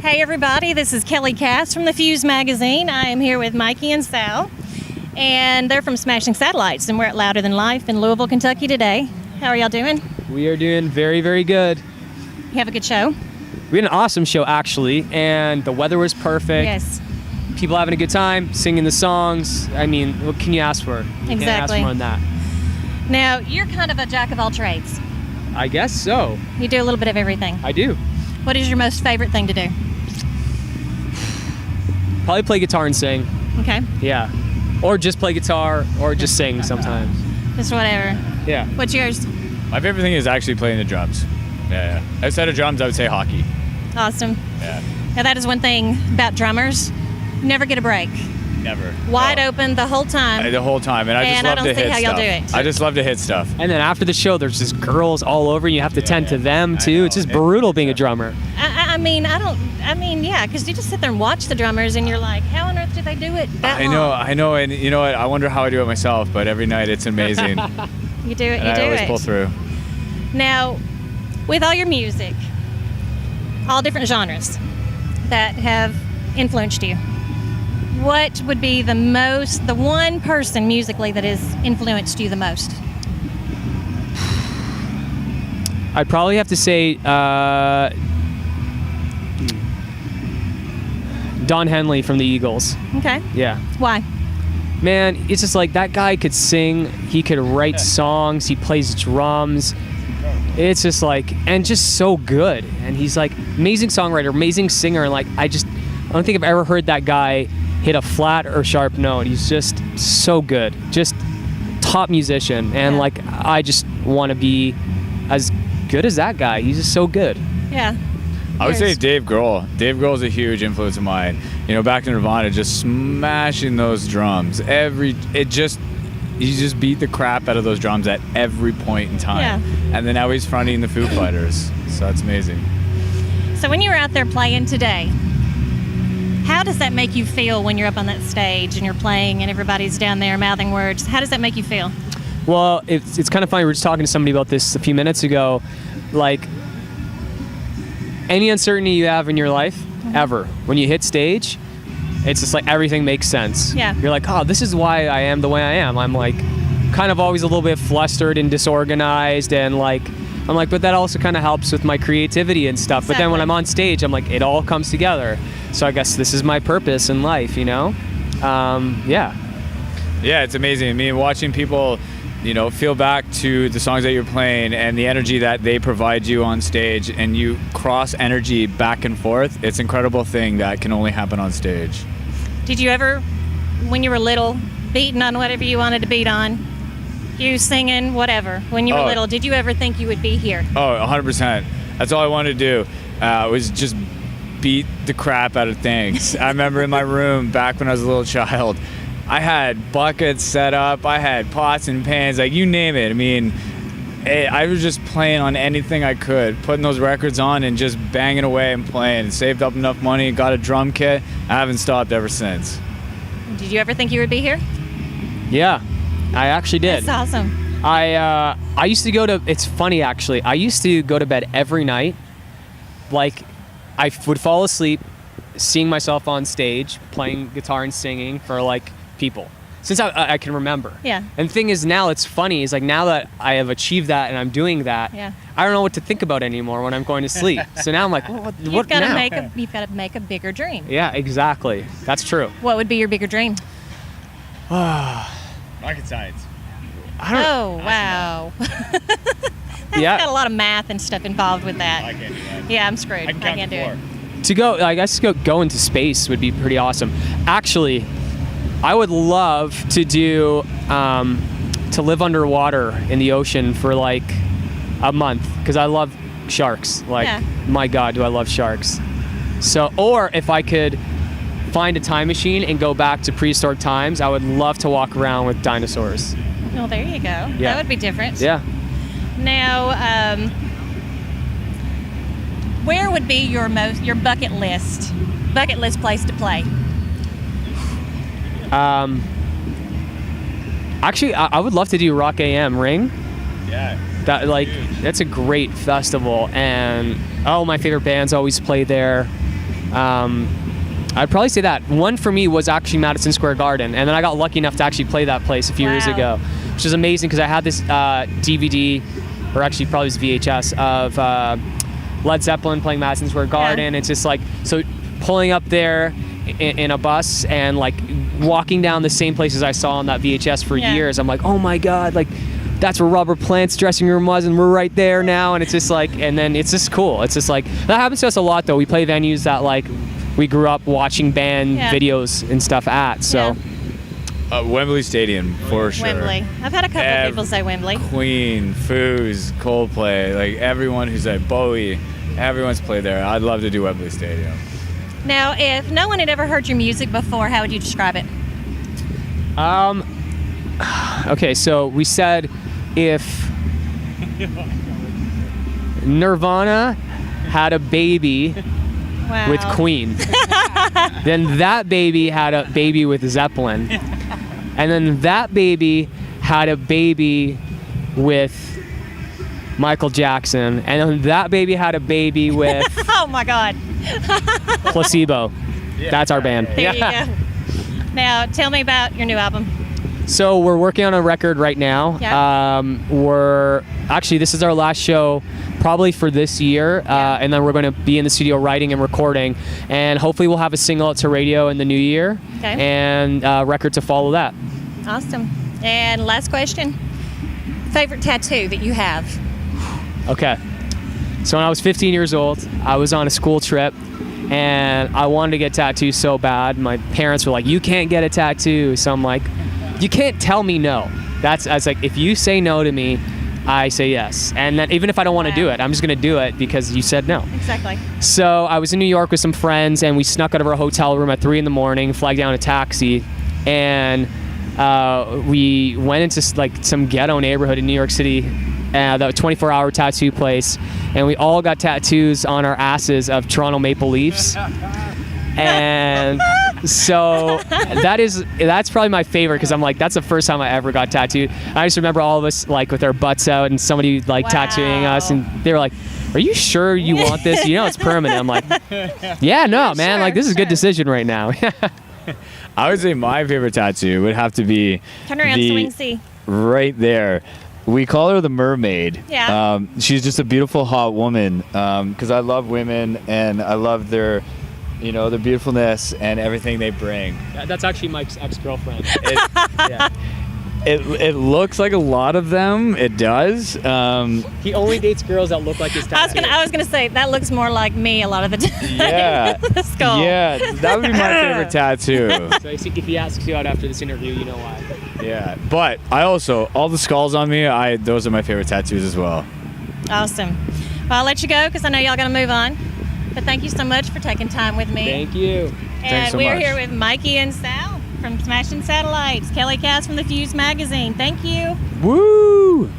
Hey everybody, this is Kelly Cass from the Fuze magazine. I am here with Mykey and Sal, and they're from Smashing Satellites, and we're at Louder Than Life in Louisville, Kentucky today. How are y'all doing? We are doing very, very good. You have a good show? We had an awesome show, actually, and the weather was perfect. Yes. People having a good time, singing the songs. I mean, what can you ask for? You can't ask Exactly. more than that. Now, you're kind of a jack of all trades. I guess so. You do a little bit of everything. I do. What is your most favorite thing to do? Probably play guitar and sing. Okay. Yeah. Or just play guitar, or just sing sometimes. Just whatever. Yeah. What's yours? My favorite thing is actually playing the drums. Yeah. Outside of drums, I would say hockey. Awesome. Yeah. Now, that is one thing about drummers. You never get a break. Never. Wide No. open the whole time. The whole time, and I just And I love don't to see hit how y'all stuff. do it. I just love to hit stuff. And then after the show, there's just girls all over, and you have to tend to them, I too. know. It's just brutal being a drummer. Yeah, because you just sit there and watch the drummers, and you're like, how on earth do they do it that long? I know, and you know what? I wonder how I do it myself, but every night it's amazing. And You do it, I always pull through. Now, with all your music, all different genres that have influenced you, what would be the one person musically that has influenced you the most? I'd probably have to say Don Henley from the Eagles. Okay. Yeah. Why? Man, it's just like that guy could sing, he could write songs, he plays drums. It's just like, and just so good. And he's like amazing songwriter, amazing singer. And like, I don't think I've ever heard that guy hit a flat or sharp note. He's just so good, just top musician. And Yeah. like, I just want to be as good as that guy. He's just so good. Yeah. I would say Yours. Dave Grohl. Dave Grohl is a huge influence of mine. You know, back in Nirvana, just smashing those drums. You just beat the crap out of those drums at every point in time. Yeah. And then now he's fronting the Foo Fighters. So that's amazing. So when you were out there playing today, how does that make you feel when you're up on that stage and you're playing and everybody's down there mouthing words? How does that make you feel? Well, it's kind of funny. We were just talking to somebody about this a few minutes ago. Like, any uncertainty you have in your life, ever, when you hit stage, it's just like everything makes sense. Yeah. You're like, oh, this is why I am the way I am. I'm like kind of always a little bit flustered and disorganized, and like I'm like, but that also kind of helps with my creativity and stuff. But then when Exactly. I'm on stage, I'm like, it all comes together. So I guess this is my purpose in life, you know? Yeah. Yeah, it's amazing. I mean, watching people, you know, feel back to the songs that you're playing and the energy that they provide you on stage, and you cross energy back and forth. It's an incredible thing that can only happen on stage. Did you ever, when you were little, beating on whatever you wanted to beat on, you singing, whatever, when you were Oh. little, did you ever think you would be here? Oh, 100%. That's all I wanted to do, was just beat the crap out of things. I remember in my room back when I was a little child, I had buckets set up, I had pots and pans, like you name it. I mean, I was just playing on anything I could, putting those records on and just banging away and playing. Saved up enough money, got a drum kit. I haven't stopped ever since. Did you ever think you would be here? Yeah, I actually did. That's awesome. I used to go to, it's funny actually, I used to go to bed every night. Like, I would fall asleep seeing myself on stage playing guitar and singing for like people since I can remember. Yeah. And the thing is, now it's funny, is like now that I have achieved that and I'm doing that, Yeah. I don't know what to think about anymore when I'm going to sleep. So now I'm like, well, what You've got now? to make a bigger dream. Yeah, exactly. That's true. What would be your bigger dream? Rocket science. I don't. Oh, wow. That's Yeah. got a lot of math and stuff involved with that. I can't do that. Yeah, I'm screwed. I can count can't to do 4. it. To go, I guess go into space would be pretty awesome. Actually, I would love to do to live underwater in the ocean for like a month, because I love sharks. Like, Yeah. my God, do I love sharks. So, or if I could find a time machine and go back to prehistoric times, I would love to walk around with dinosaurs. Well, there you go. Yeah. That would be different. Yeah. Now, where would be your bucket list place to play? Actually, I would love to do Rock AM Ring. Yeah. That that's a great festival, and my favorite bands always play there. I'd probably say that. One for me was actually Madison Square Garden, and then I got lucky enough to actually play that place a few years ago, which is amazing because I had this DVD, or actually probably was VHS, of Led Zeppelin playing Madison Square Garden. It's just like, so pulling up there in a bus and like walking down the same places I saw on that VHS for years. I'm like, oh my God, like that's where Robert Plant's dressing room was, and we're right there now. And it's just like, and then it's just cool. It's just like, that happens to us a lot though. We play venues that like we grew up watching band videos and stuff at, so. Wembley Stadium, for sure. Wembley. I've had a couple of people say Wembley. Queen, Fuze, Coldplay, like everyone who's like Bowie, everyone's played there. I'd love to do Wembley Stadium. Now, if no one had ever heard your music before, how would you describe it? Okay, so we said if Nirvana had a baby with Queen, then that baby had a baby with Zeppelin, and then that baby had a baby with Michael Jackson, and then that baby had a baby with oh my God. Placebo. That's our band. There you go. Now, tell me about your new album. So we're working on a record right now. We're actually, this is our last show probably for this year, and then we're going to be in the studio writing and recording, and hopefully we'll have a single out to radio in the new year, and a record to follow that. Awesome. And last question, favorite tattoo that you have? Okay, so when I was 15 years old, I was on a school trip, and I wanted to get tattoos so bad. My parents were like, you can't get a tattoo. So I'm like, you can't tell me no. I was like, if you say no to me, I say yes. And then even if I don't want to do it, I'm just going to do it because you said no. Exactly. So I was in New York with some friends, and we snuck out of our hotel room at 3 a.m, flagged down a taxi, and we went into like some ghetto neighborhood in New York City, the 24-hour tattoo place, and we all got tattoos on our asses of Toronto Maple Leafs. And so that's probably my favorite, because I'm like, that's the first time I ever got tattooed. I just remember all of us like with our butts out and somebody like tattooing us, and they were like, are you sure you want this? You know it's permanent. I'm like, yeah, no, man, like this is a good decision right now. I would say my favorite tattoo would have to be turn around so we can see. Right there. We call her the mermaid. Yeah. She's just a beautiful, hot woman, because I love women, and I love their beautifulness and everything they bring. That's actually Mike's ex-girlfriend. It looks like a lot of them. It does. He only dates girls that look like his tattoo. I was gonna say that looks more like me a lot of the time. Yeah. The skull. Yeah, that would be my favorite tattoo. So if he asks you out after this interview, you know why. Yeah, but I also, all the skulls on me, those are my favorite tattoos as well. Awesome. Well, I'll let you go because I know y'all gotta move on. But thank you so much for taking time with me. Thank you. And so we're much. here with Mikey and Sal from Smashing Satellites, Kelly Cass from the Fuze magazine. Thank you. Woo!